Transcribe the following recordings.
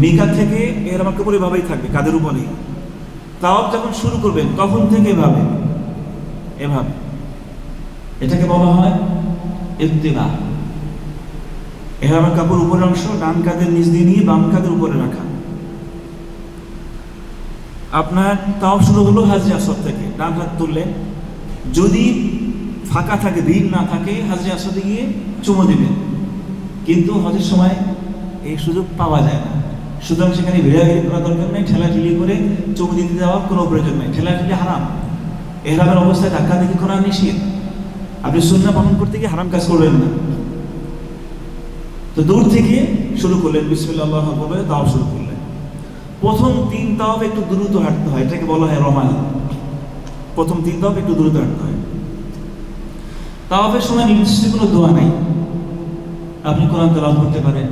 মিকাত থেকে এহরাম কাপড় এভাবেই থাকবে কাদের উপরেই। তাওয়াফ যখন শুরু করবেন তখন থেকে এভাবে এভাবে, এটাকে বলা হয় ইত্তিবা। এহরামের কাপড় উপরের অংশ ডান কাঁধের নিচ দিয়ে নিয়ে বাম কাঁধের উপরে রাখা। আপনার তাওয়াফ শুরু হলো হাজরে আসওয়াদ থেকে, ডান হাত তুললেন, যদি ফাঁকা থাকে ভিড় না থাকে হাজরে আসওয়াদে গিয়ে চুমো দিবেন, কিন্তু হজের সময় এই সুযোগ পাওয়া যায় না, সুতরাং সেখানে ভিড়াভিড়ি করা দরকার নেই, ঠেলাঠেলি করে চুমো দিতে যাওয়ার কোনো প্রয়োজন নেই। ঠেলাঠেলি হারাম, এহরামের অবস্থায় ধাক্কা দেখি করা নিষেধ, আপনি সুন্নাহ পালন করতে গিয়ে হারাম কাজ করবেন না। তো দূর থেকে শুরু করলেন, বিসমিল্লাহ আল্লাহু আকবার বলে তাওয়াফ শুরু করলেন। প্রথম 3 তাওয়াফ একটু দ্রুত হাঁটতে হয়, এটাকে বলা হয় রমাল। প্রথম 3 তাওয়াফ একটু দ্রুত হাঁটতে হয়। তাওয়াফের সময় নির্দিষ্ট কোনো দোয়া নাই, আপনি কোরআন তেলাওয়াত করতে পারেন,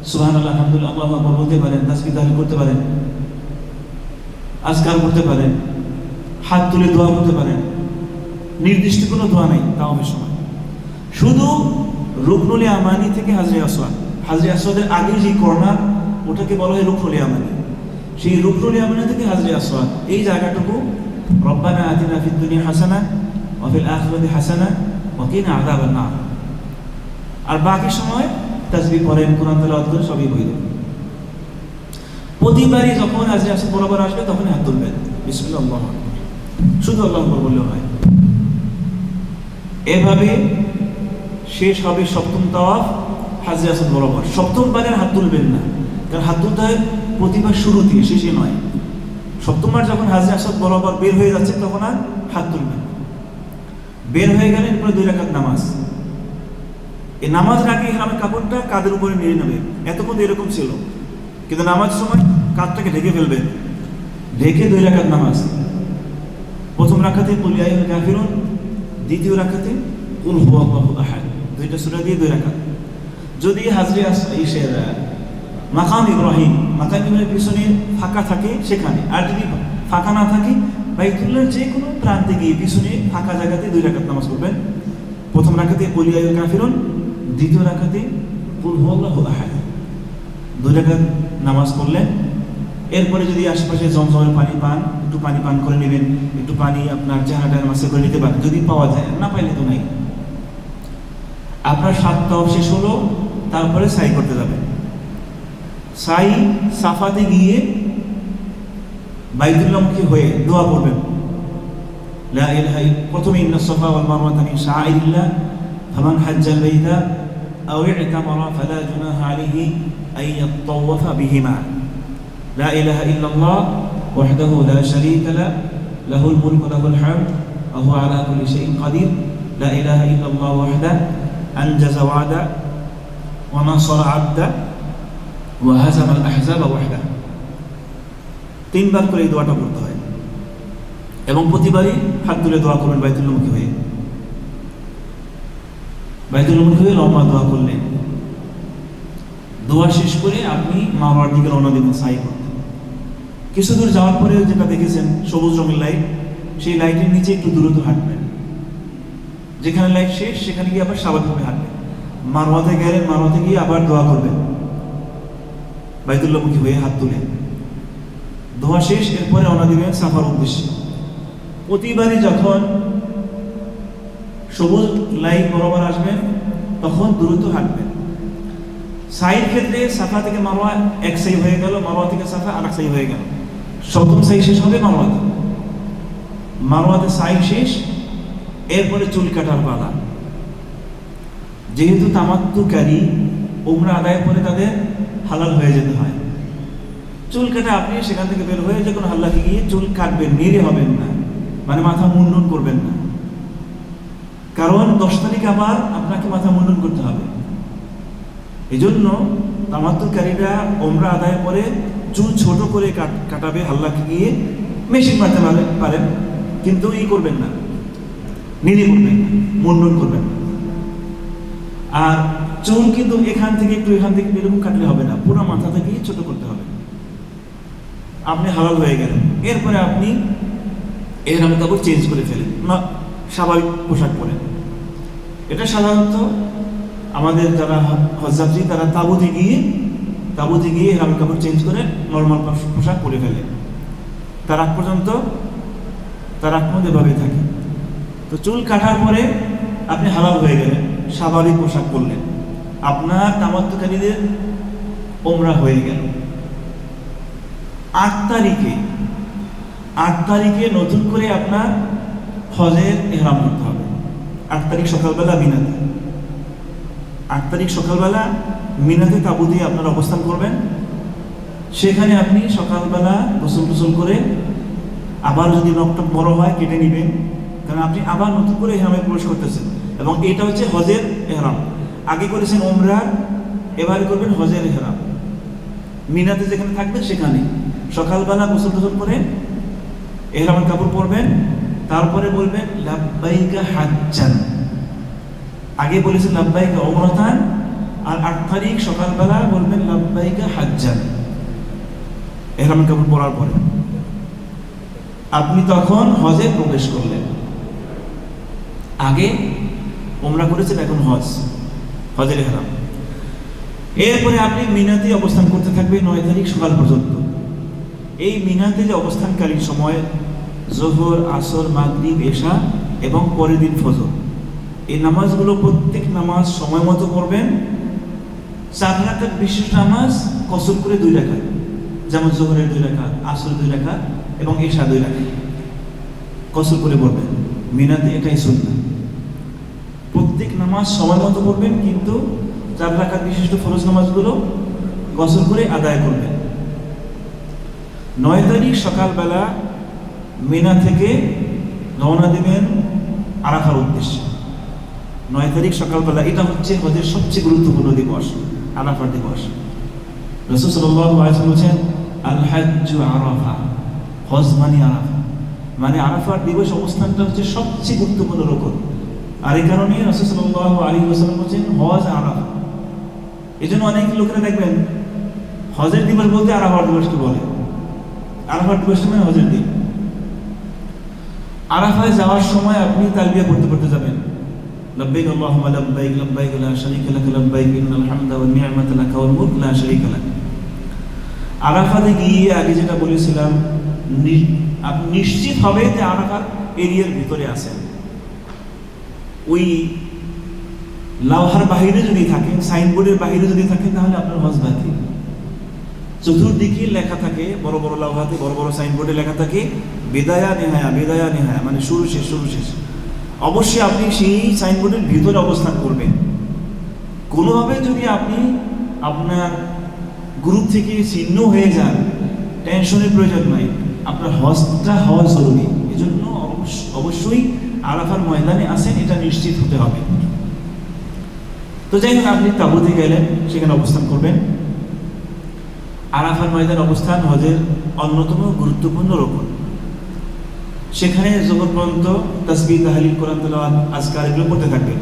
সুবহানাল্লাহ আলহামদুলিল্লাহ আল্লাহু আকবার বলতে পারেন, তাসবিহ তাহলিল করতে পারেন, আজকার করতে পারেন, হাত তুলে দোয়া করতে পারেন। নির্দিষ্ট কোনো দোয়া নাই তাওয়াফের সময়। শুধু রুকনুল ইয়ামানি থেকে হাজরে আসওয়াদ, হাজরে আসওয়াদের আগে যে কর্নার ওটাকে বলা হয় রুকনুল ইয়ামানি, সেই রুকনুল ইয়ামানি থেকে হাজরে আসওয়াদ এই জায়গাটুকু রব্বানা আতিনা ফিদ দুনিয়া হাসানা ওয়া ফিল আখিরাতি হাসানা ওয়া কিনা আযাবান নার। আর বাকি সময় তাসবিহ পড়েন, কোরআন তেলাওয়াত করেন, সবই বৈধ। প্রতিবারই যখন হাজরে আসওয়াদ বরাবর আসবে তখন হাত তুলবেন, বিসমিল্লাহ আল্লাহু আকবার, শুধু আল্লাহু আকবার বললেও হয়। এভাবে শেষ হবে সপ্তম তাওয়াফ হাজরে আসওয়াদ বরাবর। সপ্তম বারের হাত তুলবেন না, কারণ হাত তুলতে হয় প্রতিবার শুরুতে, শেষে নয়। সপ্তমবার যখন হাজরে আসওয়াদ বরাবর বের হয়ে যাচ্ছে তখন আর হাত তুলবেন। বের হয়ে গেলেন, পরে 2 রাকাত নামাজ। এই নামাজের আগে ইহরামের কাপড়টা কাঁধের উপরে নিয়ে নেবে, এতক্ষণ এরকম ছিল, কিন্তু নামাজের সময় কাঁধটাকে ঢেকে ফেলবেন, ঢেকে 2 রাকাত নামাজ। প্রথম রাকাতে কুল ইয়া আইয়ুহাল কাফিরুন, দ্বিতীয় রাকাতে কুল হুয়াল্লাহু আহাদ, 2টা সূরা দিয়ে 2 রাকাত। যদি হাজরে মাকাম ইব্রাহিম, মাকাম ইব্রাহিমের পিছনে ফাঁকা থাকে সেখানে, আর যদি ফাঁকা না থাকে বাইতুল্লাহর যে কোনো প্রান্তে গিয়ে পিছনে ফাঁকা জায়গাতে 2 রাকাত নামাজ পড়বেন। প্রথম রাকাতে কুল ইয়া আইয়ুহাল কাফিরুন, দ্বিতীয় রাকাতে কুল হুয়াল্লাহু আহাদ, 2 রাকাত নামাজ পড়লেন। এরপরে যদি আশেপাশে জমজমের পানি পান, একটু পানি পান করে নেবেন, একটু পানি আপনার চেহারাটার মাসে করে নিতে পারেন, যদি পাওয়া যায়, না পাইলে তো নাই। আপনার 7 তাওয়াফ শেষ হলো, তারপরে সাই করতে যাবেন। সাই সাফাতে গিয়ে বাইতুল্লাহমুখী হয়ে দোয়া করবেন, লা ইলাহা প্রথমে ইন্নাস সাফা ওয়াল মারওয়াতা মিন শাআইরিল্লাহ ফামান হাজ্জাল বাইতা আও ইতামারা ফালা জুনাহা আলাইহি আন ইয়াতাওয়াফা বিহিমা। لا إله إلا الله وحده لا شريك له له الملك وله الحمد وهو على كل شيء قدير لا إله إلا الله وحده أنجز وعده ونصر عبده وهزم الأحزاب وحده। 3 বার করে এই দোয়াটা পড়তে হয় এবং প্রতিবারই হাত তুলে দোয়া করবেন বাইতুল্লাহমুখী হয়ে। বাইতুল্লাহমুখী হয়ে লম্বা দোয়া করলেন, দোয়া শেষ করে আপনি মারওয়ার দিকে রওনা দিবেন সাই করতে। কিছু দূর যাওয়ার পরে যেটা দেখেছেন সবুজ রঙের লাইট, সেই লাইটের নিচে একটু দ্রুত হাঁটবেন, যেখানে লাইট শেষ সেখানে গিয়ে আবার স্বাভাবিকভাবে হাঁটবেন। মারওয়াতে গেলেন, মারওয়াতে গিয়ে আবার দোয়া করবেন বাইতুল্লাহমুখী হয়ে হাত তুলে। দোয়া শেষ, এরপরে রওনা দিবেন সাফার উদ্দেশ্যে। প্রতিবারই যখন সবুজ লাইট বরাবর আসবেন তখন দ্রুত হাঁটবেন। সাইর ক্ষেত্রে সাফা থেকে মারওয়া এক সাই হয়ে গেল, মারওয়া থেকে সাফা আর এক সাই হয়ে গেল, সপ্তম সাই শেষ হবে মারওয়াতে। মারওয়াতে সাই শেষ, এরপরে চুল কাটার পালা। যেহেতু তামাত্তুকারী উমরা আদায়ের পরে তাদের হালাল হয়ে যেতে হয়, চুল কাটা আপনি সেখান থেকে বের হয়ে যে কোনো হাল্লাকে গিয়ে চুল কাটবেন, নেড়ে হবেন না, মানে মাথা মুন্ডন করবেন না, কারণ 10 তারিখ আবার আপনাকে মাথা মুন্ডন করতে হবে। এই জন্য তামাত্তুকারীরা উমরা আদায়ের পরে চুল ছোট করে কাটাবে, হাল্লাকে গিয়ে মেশিন মারতে পারেন, কিন্তু করবেন না, নেড়ে করবেন না, মুন্ডন করবেন না। আর চুল কিন্তু এখান থেকে একটু এখান থেকে এরকম কাটলে হবে না, পুরো মাথা থেকে ছোট করতে হবে। আপনি হালাল হয়ে গেলেন, এরপরে আপনি এহরামের কাপড় চেঞ্জ করে ফেলেন, না স্বাভাবিক পোশাক পরেন। এটা সাধারণত আমাদের যারা হজযাত্রী তারা তাঁবুতে গিয়ে তাঁবুতে গিয়ে ইহরামের কাপড় চেঞ্জ করে নর্মাল পোশাক পরে ফেলে। তার আগ পর্যন্ত এভাবে থাকে। তো চুল কাটার পরে আপনি হালাল হয়ে গেলেন, স্বাভাবিক পোশাক পরলেন, আপনার তামাত্তুকারীদের ওমরা হয়ে গেল। 8 তারিখে নতুন করে আপনার হজের ইহরাম করতে হবে। 8 তারিখ সকালবেলা মিনাতে, 8 তারিখ সকালবেলা মিনাতে তাঁবু দিয়ে আপনারা অবস্থান করবেন। সেখানে আপনি সকালবেলা গোসল করে আবার যদি নখটক বড় হয় কেটে নেবেন, কারণ আপনি আবার নতুন করে ইহরামে প্রবেশ করতেছেন। এবং এটা হচ্ছে হজের ইহরাম। আগে করেছেন ওমরা, এবারে করবেন হজের ইহরাম। মিনাতে যেখানে থাকবেন সেখানে সকালবেলা গোসল করে ইহরামের কাপড় পরবেন, তারপরে বলবেন লাব্বাইকা হাজ্জান। আগে বলেছেন লাব্বাইকা উমরাতান, আর 8 তারিখ সকালবেলা বলবেন লাব্বাইকা হাজ্জান। ইহরামের কাপড় পরার পরে আপনি তখন হজে প্রবেশ করলেন। আগে ওমরা করেছেন, এখন হজের ইহরাম। এরপরে আপনি মিনাতে অবস্থান করতে থাকবেন 9 তারিখ সকাল পর্যন্ত। এই মিনাতে যে অবস্থানকালীন সময় যোহর, আসর, মাগরিব, এশা এবং পরের দিন ফজর, এই নামাজগুলো প্রত্যেক নামাজ সময় মতো পড়বেন। 4 রাকাত বিশেষ নামাজ কসর করে 2 রাকাত, যেমন যোহরের 2 রাকাত, আসরের 2 রাকাত এবং এশা 2 রাকাত কসর করে পড়বেন মিনাতে। এটাই সুন্নাহ। প্রত্যেক নামাজ সময় মতো পড়বেন, কিন্তু 4 রাকাত বিশিষ্ট ফরজ নামাজগুলো কসর করে আদায় করবেন। 9 তারিখ সকালবেলা মিনা থেকে রওনা দেবেন আরাফার উদ্দেশ্যে। 9 তারিখ সকালবেলা, এটা হচ্ছে হজের সবচেয়ে গুরুত্বপূর্ণ দিবস, আরাফার দিবস। রাসূল সাল্লাল্লাহু আলাইহি ওয়াসাল্লাম বলেছেন আল হাজ্জু আরাফা, হজ মানে আরাফা, মানে আরাফার দিবস অবস্থানটা হচ্ছে সবচেয়ে গুরুত্বপূর্ণ রকম। আর এই কারণে রাসূল সাল্লাল্লাহু আলাইহি ওয়াসাল্লাম বলেছেন হজ আরাফা। এই জন্য অনেক লোকেরা দেখবেন হজের দিবস বলতে আরাফার দিবসকে বলে। আরাফার দিবস মানে হজের দিন। আরাফায় যাওয়ার সময় আপনি তালবিয়া পড়তে যাবেন, লাব্বাইক আল্লাহুম্মা লাব্বাইক, লাব্বাইক লা শারীকা লাক, লাব্বাইক ইন্নাল হামদা ওয়ান নি'মাতা লাক ওয়াল মুলক লা শারীকা লাক। আরাফাতে গিয়ে আগে যেটা বলেছিলাম, আপনি নিশ্চিত হবে যে আরাফার এরিয়ার ভিতরে আছেন। ওই লাউহার বাহিরে যদি থাকেন, সাইনবোর্ডের বাহিরে যদি থাকেন, তাহলে আপনার হজ বাতিল। চতুর্দিকে লেখা থাকে, বড় বড় লাউহাতে, বড় বড় সাইনবোর্ডে লেখা থাকে বিদায়া নেহায়া, মানে শুরু শেষ। অবশ্যই আপনি সেই সাইনবোর্ডের ভিতরে অবস্থান করবেন। কোনোভাবে যদি আপনি আপনার গ্রুপ থেকে ছিন্ন হয়ে যান, টেনশনের প্রয়োজন নাই, আপনার হজটা হওয়া জরুরি। এই জন্য অবশ্যই আরাফার ময়দানে আছেন, এটা নিশ্চিত হতে হবে। তো যাই হোক, আপনি তাঁবুতে গেলেন, সেখানে অবস্থান করবেন। আরাফার ময়দান অবস্থান হজের অন্যতম গুরুত্বপূর্ণ রকম। সেখানে যোহর পর্যন্ত তাসবিহ, তাহলিল, কোরআন তেলাওয়াত, আজকার এগুলো করতে থাকবেন।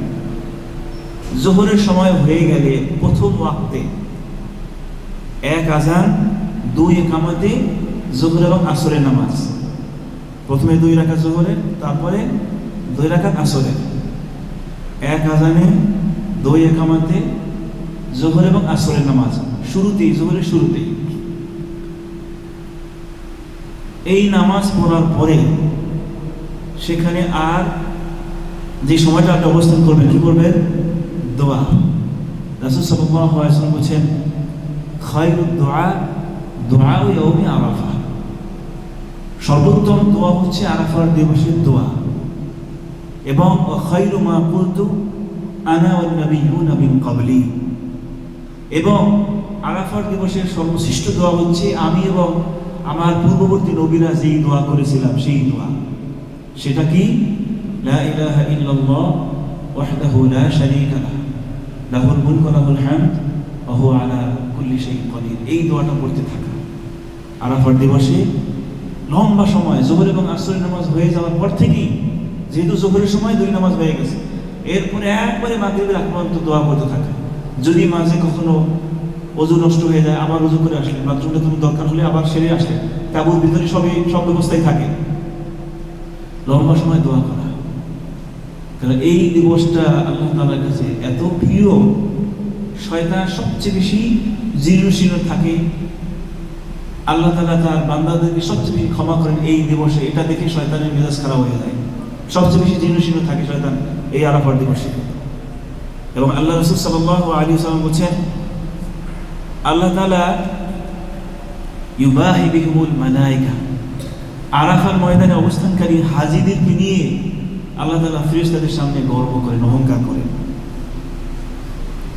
যোহরের সময় হয়ে গেলে প্রথম ওয়াক্তে 1 আযান 2 ইকামতে যোহর এবং আসরের নামাজ। প্রথমে 2 রাকাত যোহরের, তারপরে 2 রাকাত আসরের। 1 আযানে 2 ইকামতে যোহর এবং আসরের নামাজ যোহরের শুরুতেই। এই নামাজ পড়ার পরে সেখানে আর যে সময়টা আপনি অবস্থান করবেন, কি করবেন? দোয়া। রাসূল সাল্লাল্লাহু আলাইহি ওয়াসাল্লাম বলেছেন খায়রুদ দুআ ইয়াউমি আরাফা, সর্বোত্তম দোয়া হচ্ছে আরাফার দিবসের দোয়া। এবং খায়রু মা কুলতু আনা ওয়ান নাবিয়্যুনা মিন ক্বাবলি, এবং আরাফার দিবসের সর্বশ্রেষ্ঠ দোয়া হচ্ছে আমি এবং আমার পূর্ববর্তী নবীরা যেই দোয়া করেছিলাম সেই দোয়া। সেটা কি? লা ইলাহা ইল্লাল্লাহ ওয়াহদাহু লা শারীকা লাহু লাহুল মুলকু ওয়া লাহুল হামদ ওয়া হুয়া আলা কুল্লি শাইইন কাদির। এই দোয়াটা পড়তে থাকা আরাফার দিবসে লম্বা সময়, যোহর এবং আসরের নামাজ হয়ে যাওয়ার পর থেকেই, যেহেতু যোহরের সময় 2 নামাজ হয়ে গেছে, এরপরে একবারে মাগরিবের আগ পর্যন্ত দোয়া করতে থাকা। যদি মাঝে কখনো ওযু নষ্ট হয়ে যায়, আবার ওযু করে আসলেন, বাথরুমটা তুমি দরকার হলে আবার সেরে আসলেন, তাঁবুর ভিতরে সব ব্যবস্থাই থাকে। লম্বা সময় দোয়া করা, কারণ এই দিবসটা আল্লাহ তাআলার কাছে এত প্রিয়। শয়তান সবচেয়ে বেশি জীর্ণশীর্ণ থাকে। আল্লাহ তাআলা তার বান্দাদেরকে সবচেয়ে বেশি ক্ষমা করেন এই দিবসে। এটা দেখে শয়তানের মেজাজ খারাপ হয়ে যায়। সবচেয়ে বেশি জীর্ণশীর্ণ থাকে শয়তান এই আরাফার দিবসে। এবং আল্লাহ রাসূল সাল্লাল্লাহু আলাইহি ওয়াসাল্লাম বলেছেন, আল্লাহ তাআলা ইউবাহি বিহিমুল মালায়েকা, আরাফার ময়দানে অবস্থানকারী হাজীদেরকে নিয়ে আল্লাহ তাআলা ফেরেশতাদের সামনে গর্ব করেন, অহংকার করেন।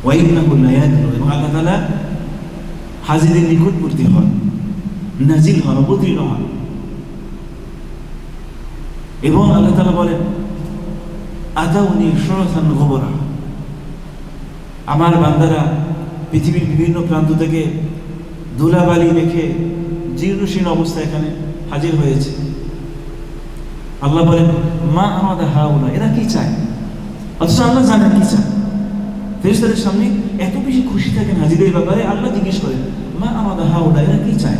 ওয়া ইন্নাহু লা ইয়াদলু, এবং আল্লাহ তাআলা হাজীদের নিকটবর্তী হন, নাজিল হন, অবতীর্ণ হন। এবং আল্লাহ তাআলা বলেন, আতাউনি শুরাসান গুবরা, আমার বান্দারা পৃথিবীর বিভিন্ন প্রান্ত থেকে ধুলাবালি মেখে জীর্ণশীর্ণ অবস্থায় এখানে হাজির হয়েছে। আল্লাহ বলেন, মা আমাদা হাউলা, এরা কি চায়? অথচ আল্লাহ জানেন কি চায়। ফেরেশতাদের সামনে এত বেশি খুশি থাকেন হাজিদের ব্যাপারে, আল্লাহ জিজ্ঞেস করেন, মা আমাদা হাউলা, এরা কি চায়?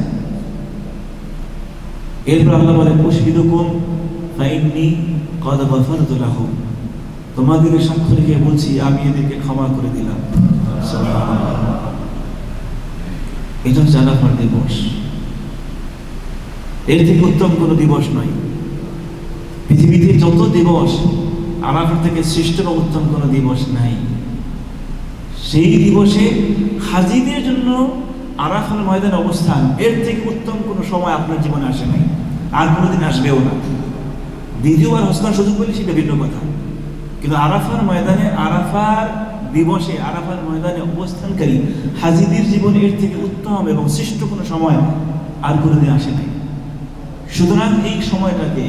এরপর আল্লাহ বলেন, উশহিদুকুম ফাইন্নী ক্বাদ গাফারতু লাহুম, তোমাদের সাক্ষ্য রেখে বলছি আমি এদেরকে ক্ষমা করে দিলাম। সুবহানাল্লাহ। এটা হচ্ছে আরাফার দিবস। এর থেকে উত্তম কোনো দিবস নয়। পৃথিবীতে যত দিবস, আরাফার থেকে শ্রেষ্ঠ বা উত্তম কোনো দিবস নাই। সেই দিবসে হাজীদের জন্য আরাফার ময়দানে অবস্থান, এর থেকে উত্তম কোনো সময় আপনার জীবনে আসে নাই, আর কোনোদিন আসবেও না। দ্বিতীয়বার হজ করার সুযোগ পেলে সেটা ভিন্ন কথা, কিন্তু আরাফার ময়দানে, আরাফার দিবসে, আরাফার ময়দানে অবস্থানকারী হাজীদের জীবনে এর থেকে উত্তম এবং শ্রেষ্ঠ কোনো সময় আর কোনোদিন আসে নাই। সুতরাং এই সময়টাকে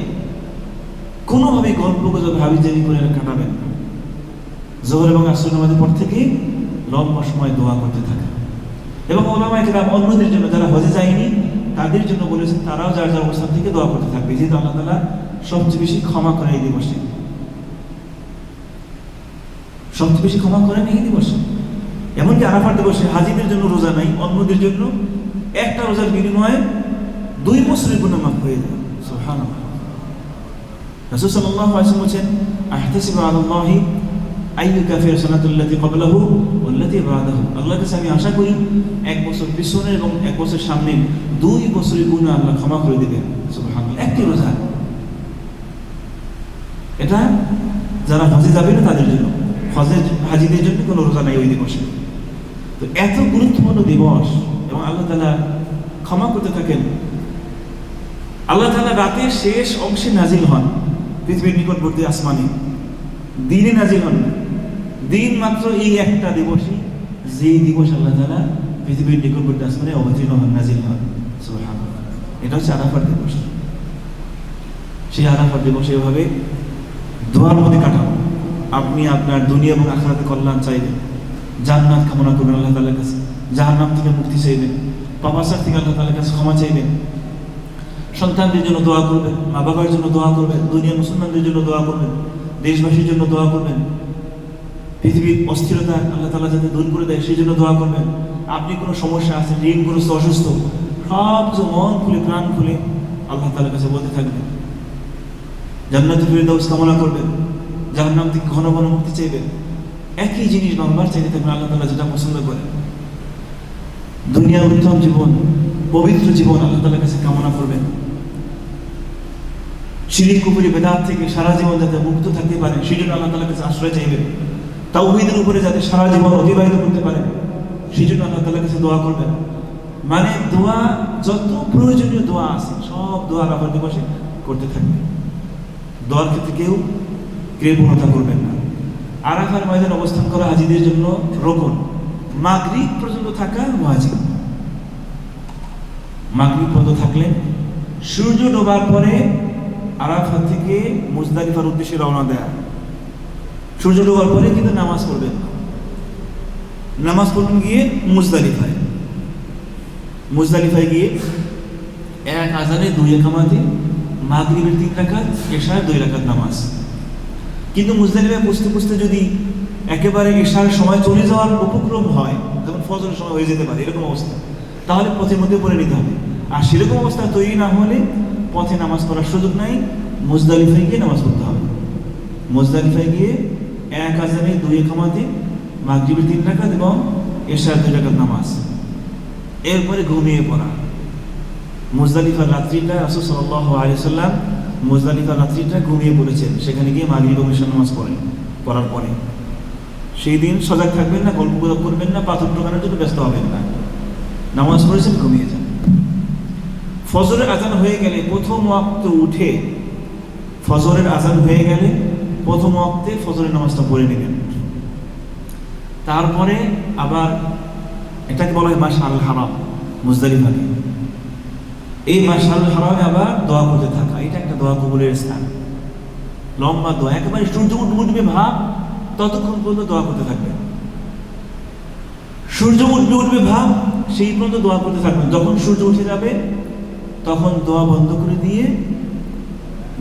কোনোভাবে গল্প গুজব হাবিজাবি করে কাটাবেন না। যোহর এবং আসর নামাজের পর থেকে লম্বা সময় দোয়া করতে থাকা। এবং ওলামায়ে কেরাম অন্যদের জন্য, যারা হজে যায়নি তাদের জন্য বলেছেন, তারাও যার যার অবস্থান থেকে দোয়া করতে থাকবে, যেহেতু আল্লাহ তাআলা সবচেয়ে বেশি ক্ষমা করে এই দিবসে। সবচেয়ে বেশি ক্ষমা করেন এই দিবসে। এমনকি আরাফার দিবসে হাজীদের জন্য রোজা নাই, অন্যদের জন্য একটা রোজার বিনিময়ে 2 বছরের গুনাহ মাফ হয়ে যায়। সুবহানাল্লাহ। রাসূল সাল্লাল্লাহু আলাইহি ওয়াসাল্লাম বলেন, আহতাসিবু আলাল্লাহি আইয়ুকাফিরা সানাতুল্লাতী ক্বাবলাহু ওয়াল্লাতী বা'দাহু, আল্লাহর কাছে আমি আশা করি 1 বছর পিছনে এবং 1 বছর সামনে 2 বছরের গুনাহ আল্লাহ ক্ষমা করে দিবেন। সুবহানাল্লাহ। একটি রোজা। এটা যারা হজে যাবে না তাদের জন্য, হজের হাজীদের জন্য কোনো রোজা নাই ওই দিবসে। তো এত গুরুত্বপূর্ণ দিবস, এবং আল্লাহ তাআলা ক্ষমা করতে থাকেন। আল্লাহ তাআলা রাতের শেষ অংশে নাজিল হন পৃথিবীর নিকটবর্তী আসমানে, দিনে নাজিল হন না। দিন মাত্র এই একটা দিবসই, যেই দিবস আল্লাহ তাআলা পৃথিবীর নিকটবর্তী আসমানে অবতীর্ণ হন, নাজিল হন। সুবহানাল্লাহ। এটা হচ্ছে আরাফার দিবস। সেই আরাফার দিবসে এভাবে দোয়ার মধ্যে কাটাবো। আপনি আপনার দুনিয়া এবং আখিরাতে কল্যাণ চাইবেন, জান্নাত কামনা করবেন আল্লাহ তাআলার কাছে, জাহান্নাম থেকে মুক্তি চাইবেন, পাপাচার থেকে আল্লাহ তাআলার কাছে ক্ষমা চাইবেন, সন্তানদের জন্য দোয়া করবেন, মা বাবার জন্য দোয়া করবেন, দুনিয়ার মুসলমানদের জন্য দোয়া করবেন, দেশবাসীর জন্য দোয়া করবেন, পৃথিবীর অস্থিরতা আল্লাহ তাআলা যাতে দূর করে দেয় সেই জন্য দোয়া করবেন। আপনি কোনো সমস্যা আছে, ঋণগ্রস্ত, অসুস্থ, সব কিছু মন খুলে প্রাণ খুলে আল্লাহ তাআলার কাছে বলতে থাকবেন। জান্নাতুল ফেরদাউস কামনা করবেন, জাহান্নাম থেকে ঘন ঘন মুক্তি চাইবেন। একই জিনিস বারবার চাইতে থাকবেন, আল্লাহ তাআলা যেটা পছন্দ করেন। দুনিয়ার উত্তম জীবন, পবিত্র জীবন আল্লাহ তাআলার কাছে কামনা করবেন। শিরক, কুফরি, বিদআত থেকে সারা জীবন যাতে মুক্ত থাকতে পারেন সেই জন্য আল্লাহ তাআলার কাছে আশ্রয় চাইবেন। তাওহীদের উপরে যাতে সারা জীবন অতিবাহিত করতে পারেন সেই জন্য আল্লাহ তাআলার কাছে দোয়া করবেন। মানে দোয়া, যত প্রয়োজনীয় দোয়া আছে সব দোয়া আরাফার দিবসে করতে থাকবেন। দোয়ার ক্ষেত্রে কেউ কৃপণতা করবেন না। আরাফার ময়দানে অবস্থান করা হাজীদের জন্য রোকন, মাগরিব পর্যন্ত থাকা ওয়াজিব। মাগরিব পর্যন্ত থাকলে সূর্য ডোবার পরে আরাফা থেকে মুজদালিফার উদ্দেশ্যে রওনা দেয়া। সূর্য ডোবার পরে কিন্তু নামাজ পড়বেন, নামাজ পড়বেন গিয়ে মুজদালিফায়। মুজদালিফায় গিয়ে এক আজানে 2 একামাতে মাগরিবের 3 রাকাত, এশার 2 রাকাত নামাজ। কিন্তু মুজদালিফায় পৌঁছতে পৌঁছতে যদি একেবারে এশার সময় চলে যাওয়ার উপক্রম হয়, যেমন ফজরের সময় হয়ে যেতে পারে এরকম অবস্থা, তাহলে পথের মধ্যে পড়ে নিতে হবে। আর সেরকম অবস্থা তৈরি না হলে পথে নামাজ পড়ার সুযোগ নাই, মুজদালিফায় গিয়ে নামাজ পড়তে হবে। মুজদালিফায় গিয়ে এক আজানে 2 একামাতে মাগরিবের 3 রাকাত এবং এশার 2 রাকাত নামাজ। এরপরে ঘুমিয়ে পড়া। মুজদালিফার রাত্রিটা রাসূল সাল্লাল্লাহু আলাইহি ওয়াসাল্লাম মুজদালিফার রাত্রিটা ঘুমিয়ে পড়েছেন, সেখানে গিয়ে মাগরিব এবং ইশার নামাজ পড়ার পরে। সেই দিন সজাগ থাকবেন না, গল্প গুজব করবেন না, পাথর টোকানোর জন্য ব্যস্ত হবেন না, নামাজ পড়েছেন ঘুমিয়ে যান। ফজরের আজান হয়ে গেলে প্রথম ওয়াক্তে উঠে, ফজরের আজান হয়ে গেলে প্রথম ওয়াক্তে ফজরের নামাজটা পড়ে নেবেন। তারপরে আবার এটাকে বলা হয় মাশআরুল হারাম, মুজদালিফাকে। এই মাশআরুল হারামে আবার দোয়া করতে থাকা, এটা একটা দোয়া কবুলের স্থান। লম্বা দোয়া, একেবারে সূর্য উঠবে ভাব ততক্ষণ পর্যন্ত দোয়া করতে থাকবেন। সূর্য উঠবে ভাব সেই পর্যন্ত দোয়া করতে থাকবেন। যখন সূর্য উঠে যাবে তখন দোয়া বন্ধ করে দিয়ে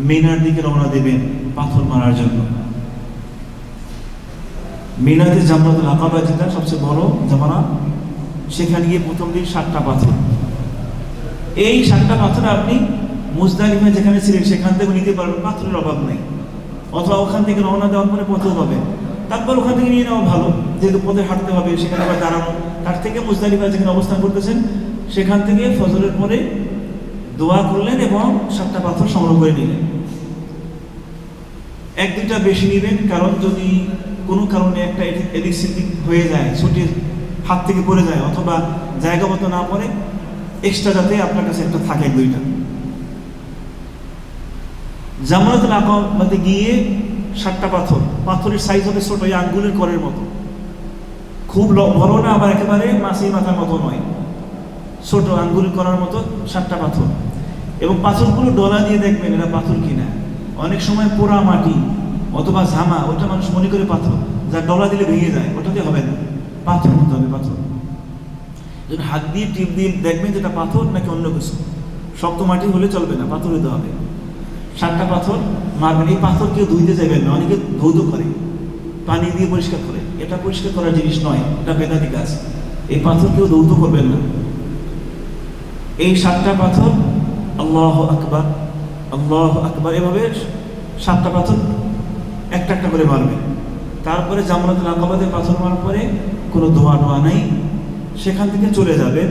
মিনার দিকে রওনা দেবেন পাথর মারার জন্য। মিনাতে জামরাতুল আকাবা, যেটা সবচেয়ে বড় জামারা, সেখানে গিয়ে প্রথম দিন 7টা পাথর। এই 7টা পাথর আপনি মুজদালিফা যেখানে ছিলেন সেখান থেকে নিতে পারবেন, পাথরের অভাব নেই। অথবা ওখান থেকে রওনা দেওয়ার পরে পথেও পাবে, তারপর ওখান থেকে নিয়ে নেওয়া ভালো, যেহেতু পথে হাঁটতে হবে, সেখানে আবার দাঁড়ানো। তার থেকে মুজদালিফা যেখানে অবস্থান করতেছেন সেখান থেকে ফজরের পরে দোয়া করলেন এবং 7টা পাথর সংগ্রহ করে নিলেন। 1-2টা বেশি নেবেন, কারণ যদি কোনো কারণে একটা এদিক সেদিক হয়ে যায়, ছুটির হাত থেকে পড়ে যায়, অথবা জায়গা মতো না পড়ে, এক্সট্রা যাতে আপনার কাছে একটা থাকে 1-2টা। জামরাতুল আকাবাতে গিয়ে 7টা পাথর, পাথরের সাইজ হবে ছোট, ওই আঙ্গুলের করের মতো, খুব বড় না, আবার একেবারে মাছি মাথার মতো নয়, ছোট আঙ্গুলের করার মতো 7টা পাথর। এবং পাথরগুলো ডলা দিয়ে দেখবেন এরা পাথর কিনা। অনেক সময় পোড়া মাটি অথবা ঝামা, ওটা মানুষ মনে করে পাথর, যা ডলা দিলে ভেঙে যায়, ওটাতে হবে না, পাথর হতে হবে। পাথর হাত দিয়ে টিপ দিয়ে দেখবেন যেটা পাথর নাকি অন্য কিছু। শক্ত মাটি হলে চলবে না, পাথর হতে হবে। 7টা পাথর মারবেন। এই পাথর কেউ ধুইতে যাবেন না, অনেকে ধৌত করে, পানি দিয়ে পরিষ্কার করে। এটা পরিষ্কার করার জিনিস নয়, এটা বেদাতি কাজ। এই পাথর কেউ ধৌত করবেন না। এই 7টা পাথর আল্লাহু আকবার, আল্লাহু আকবার, এভাবে 7টা পাথর একটা একটা করে মারবেন। তারপরে জামরাতুল আকাবাতে পাথর মারার পরে কোনো দোয়া নাই, সেখান থেকে চলে যাবেন।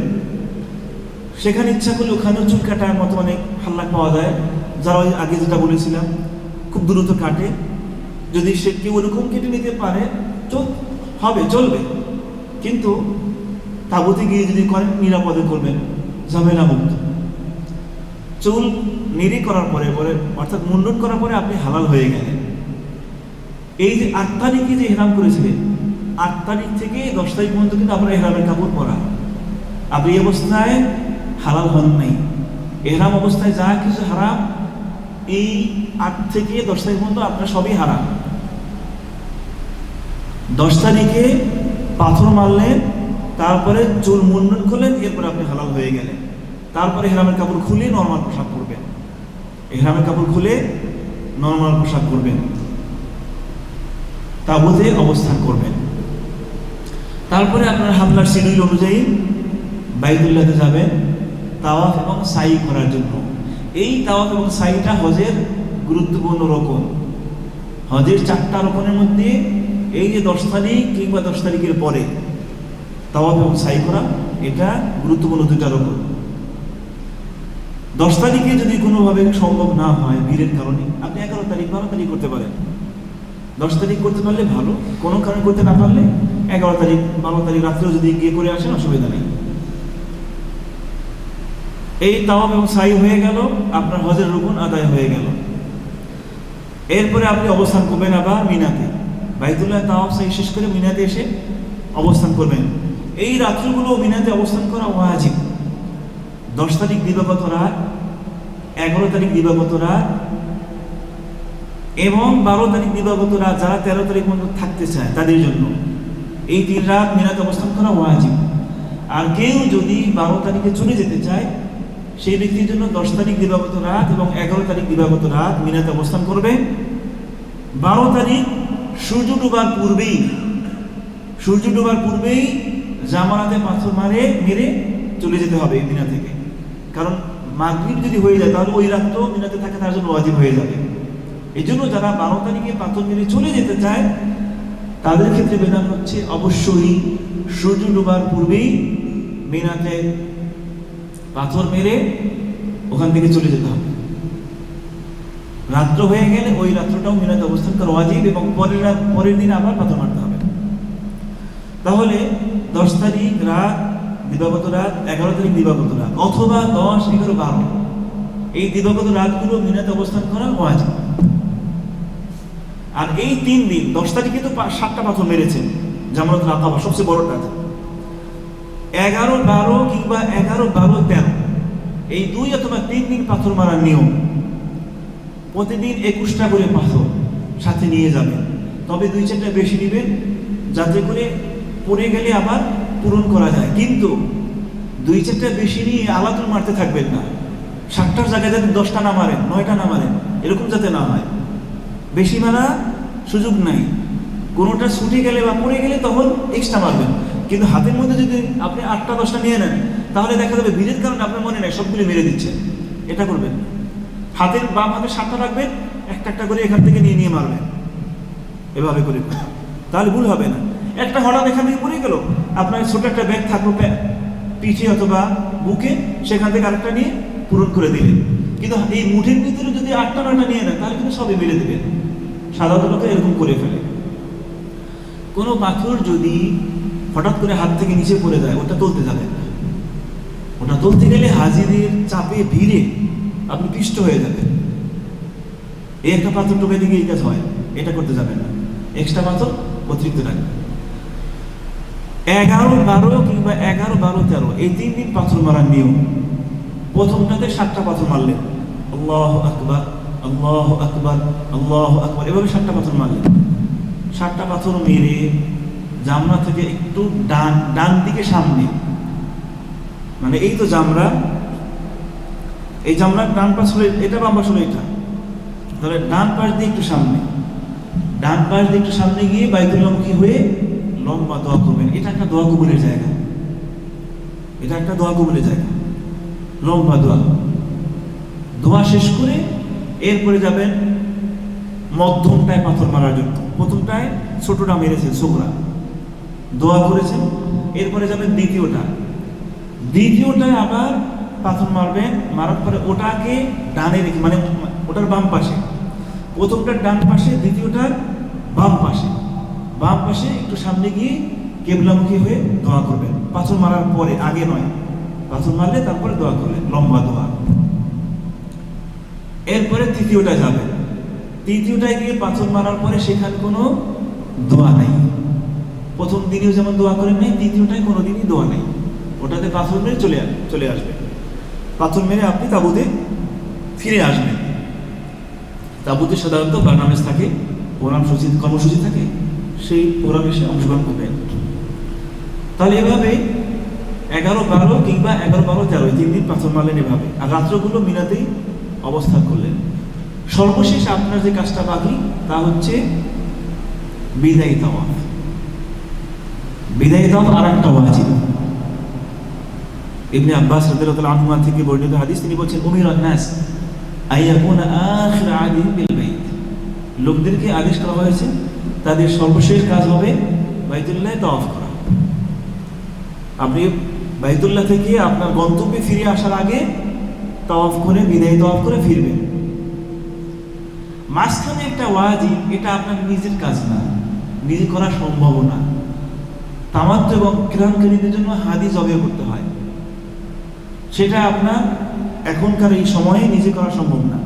সেখানে ইচ্ছা করলে ওখানেও চুল কাটার মতো অনেক হাল্লা পাওয়া যায়, যারা ওই আগে যেটা বলেছিলাম খুব দ্রুত কাটে। যদি সে কেউ ওরকম কেটে নিতে পারে চলবে, কিন্তু তাবুতে গিয়ে যদি করেন নিরাপদে করবেন, ঝামেলা মুক্ত। চুল নিরি করার পরে অর্থাৎ মুন্ডন করার পরে আপনি হালাল হয়ে গেলেন। এই যে 8 তারিখে যে ইহরাম করেছিলেন, 8 তারিখ থেকে 10 তারিখ পর্যন্ত কিন্তু আপনার ইহরামের কাপড় পরা, আপনি এই অবস্থায় হালাল হন নাই। ইহরাম অবস্থায় যা কিছু হারাম, এই 8 থেকে 10 তারিখ পর্যন্ত আপনার সবই হারাম। 10 তারিখে পাথর মারলেন, তারপরে চুল মুন্ডন করলেন, এরপরে আপনি হালাল হয়ে গেলেন। তারপরে ইহরামের কাপড় খুলে নরমাল পোশাক পরবেন, ইহরামের কাপড় খুলে নরমাল পোশাক পরবেন, তাবুতে অবস্থান করবেন। তারপরে আপনার হামলার শিডিউল অনুযায়ী বাইতুল্লাহতে যাবেন তাওয়াফ এবং সাই করার জন্য। এই তাওয়াফ এবং সাইটা হজের গুরুত্বপূর্ণ রকম। হজের 4টা রকমের মধ্যে এই যে 10 তারিখ কিংবা 10 তারিখের পরে তাওয়াফ এবং সাই করা, এটা গুরুত্বপূর্ণ 2টা রকম। 10 তারিখে যদি কোনোভাবে সম্ভব না হয় ভিড়ের কারণে, আপনি 11 তারিখ 12 তারিখ করতে পারেন। 10 তারিখ করতে পারলে ভালো, কোনো কারণে করতে না পারলে 11 তারিখ 12 তারিখ রাত্রেও যদি গিয়ে করে আসেন অসুবিধা নেই। এই তাওয়াফ এবং সাই হয়ে গেল, আপনার হজের রুকুন আদায় হয়ে গেল। এরপরে আপনি অবস্থান করবেন আবার মিনাতে। বাইতুল্লাহ তাওয়াফ সাই শেষ করে মিনাতে এসে অবস্থান করবেন। এই রাত্রিগুলো মিনাতে অবস্থান করা ওয়াজিব। 10 তারিখ দিবাগত রাত, 11 তারিখ দিবাগত রাত এবং 12 তারিখ দিবাগত রাত, যারা 13 তারিখ পর্যন্ত থাকতে চায় তাদের জন্য এই 3 রাত মিনাতে অবস্থান করা ওয়াজিব। আর কেউ যদি 12 তারিখে চলে যেতে চায়, সেই ব্যক্তির জন্য 10 তারিখ দিবাগত রাত এবং 11 তারিখ দিবাগত রাত মিনাতে অবস্থান করবে। 12 তারিখ সূর্য ডোবার পূর্বেই জামারাতে পাথর মেরে চলে যেতে হবে মিনা থেকে। কারণ মাগরিব যদি হয়ে যায় তাহলে ওই রাত তো মিনাতে থাকা তার জন্য ওয়াজিব হয়ে যাবে। এই জন্য যারা 12 তারিখে পাথর মেরে চলে যেতে চায় তাদের ক্ষেত্রে বিধান হচ্ছে অবশ্যই সূর্য ডোবার পূর্বেই মিনাতে পাথর মেরে ওখান থেকে চলে যেতে হবে। রাত্র হয়ে গেলে ওই রাত্রটাও মিনাতে অবস্থান করা ওয়াজিব এবং পরের দিন আবার পাথর মারতে হবে। তাহলে 10 তারিখ রাত দিবাগত রাত, 11 তারিখ দিবাগত রাত, অথবা 10, 11, 12 এই দিবাগত রাতগুলো মিনাতে অবস্থান করা ওয়াজিব। আর এই 3 দিন 10 তারিখে তো 7টা পাথর মেরেছেন জামরাতুল আকাবা সবচেয়ে বড়টা, 11, 12 কিংবা 11, 12, 13 এই 2 অথবা 3 দিন পাথর মারার নিয়ম। প্রতিদিন 21টা করে পাথর সাথে নিয়ে যাবেন, তবে 2-4টা বেশি নেবেন যাতে করে পড়ে গেলে আবার পূরণ করা যায়। কিন্তু 2-4টা বেশি নিয়ে আলাদা মারতে থাকবেন না। 7টার জায়গায় যাতে 10টা না মারেন, 9টা না মারেন, এরকম যাতে না হয়। বেশি মারা সুযোগ নাই, কোনোটা ছুটে গেলে বা পড়ে গেলে তখন এক্সট্রা মারবেন। কিন্তু হাতের মধ্যে যদি আপনি 8টা 10টা নিয়ে নেন তাহলে দেখা যাবে ভিড়ের কারণে আপনার মনে নেই সবগুলো মেরে দিচ্ছেন। এটা করবেন, হাতের বাম হাতে 7টা রাখবেন, একটা একটা করে এখান থেকে নিয়ে নিয়ে মারবেন, এভাবে করে, তাহলে ভুল হবে না। একটা হঠাৎ এখান থেকে পড়ে গেল, আপনার ছোট একটা ব্যাগ থাকলো পিঠে অথবা বুকে, সেখান থেকে আরেকটা নিয়ে পূরণ করে দিলেন। কিন্তু এই মুঠের ভিতরে যদি 8টা 9টা নিয়ে নেন তাহলে কিন্তু সবই মেরে দেবেন। সাধারণত এরকম করে ফেলে। কোনো পাথর যদি হঠাৎ করে হাত থেকে নিচে পড়ে যায় ওটা তুলতে যাবেন না। ওটা তুলতে গেলে হাজিদের চাপে ভিড়ে আপনি পিষ্ট হয়ে যাবেন। এই একটা পাথর টোকে দিকে এই কাজ হয়, এটা করতে যাবেন না। এক্সট্রা পাথর অতিরিক্ত রাখবেন। 11, 12 কিংবা 11, 12, 13 এই 3 দিন পাথর মারার নিয়ম। প্রথমটাতে 7টা পাথর মারলেন, আল্লাহু আকবার, আল্লাহু আকবার, আল্লাহু আকবার, এভাবে 7টা পাথর মারলেন। 7টা পাথর মেরে জামরা থেকে একটু ডান দিকে সামনে, মানে এই তো জামরা, এই জামরার ডান পাশ হলে এটা, বাম পাশ হলে এটা, তাহলে ডান পাশ দিয়ে একটু সামনে, ডান পাশ দিয়ে একটু সামনে গিয়ে বাইতুল্লাহমুখী হয়ে লম্বা দোয়া করবেন। এটা একটা দোয়া কবুলের জায়গা, এটা একটা দোয়া কবুলের জায়গা, লম্বা দোয়া। দোয়া শেষ করে এরপরে যাবেন মধ্যমটায় পাথর মারার জন্য। প্রথমটায় ছোটটা মেরেছেন, ছোকরা দোয়া করেছেন, এরপরে যাবেন দ্বিতীয়টায় আবার পাথর মারবেন। মারার পরে ওটাকে ডানে রেখে, মানে ওটার বাম পাশে, প্রথমটার ডান পাশে, দ্বিতীয়টার বাম পাশে একটু সামনে গিয়ে কেবলামুখী হয়ে দোয়া করবেন। পাথর মারার পরে, আগে নয়, পাথর মারলে তারপরে দোয়া করলেন, লম্বা দোয়া। এরপরে তৃতীয়টা যাবেন, তৃতীয়টায় গিয়ে পাথর মারার পরে সেখানে কোনো দোয়া নাই। প্রথম দিনেও যেমন দোয়া করেন নাই, তৃতীয়টায় কোনো দিনই দোয়া নেই। ওটাতে পাথর মেরে চলে আসবে। পাথর মেরে আপনি তাঁবুতে ফিরে আসবেন। তাঁবুতে সাধারণত বার্নামেজ থাকে, কর্মসূচি থাকে, সেই প্রোগ্রামে সে অংশগ্রহণ করবেন। তাহলে এভাবে 11, 12 কিংবা 11, 12, 13 3 দিন পাথর মারলেন এভাবে, আর রাত্রগুলো মিনাতেই অবস্থান করলেন। সর্বশেষ আপনার যে কাজটা বাকি তা হচ্ছে বিদায়ী তাওয়াফ। বিদায়ী তাওয়াফ আর একটা ওয়াজিব। ইবনে আব্বাস রাদিয়াল্লাহু আনহুমা থেকে বর্ণিত হাদিস, তিনি বলছেন, উমিরান নাস আইয়াকুনা আখির আদিহিম বিল বাইত। লোকদেরকে আদেশ করা হয়েছে তাদের সর্বশেষ কাজ হবে বাইতুল্লাহ তাওয়াফ করা। আপনি বাইতুল্লাহ থেকে আপনার গন্তব্যে ফিরে আসার আগে তাওয়াফ করে, বিদায়ী তাওয়াফ করে ফিরবেন। মাঝখানে একটা ওয়াজিব, এটা আপনার নিজের কাজ না, নিজে করা সম্ভব না। তামাত্তু এবং কিরানকারীদের জন্য হাদি জবে করতে হয়, সেটা আপনার এখনকার এই সময়ে নিজে করা সম্ভব না।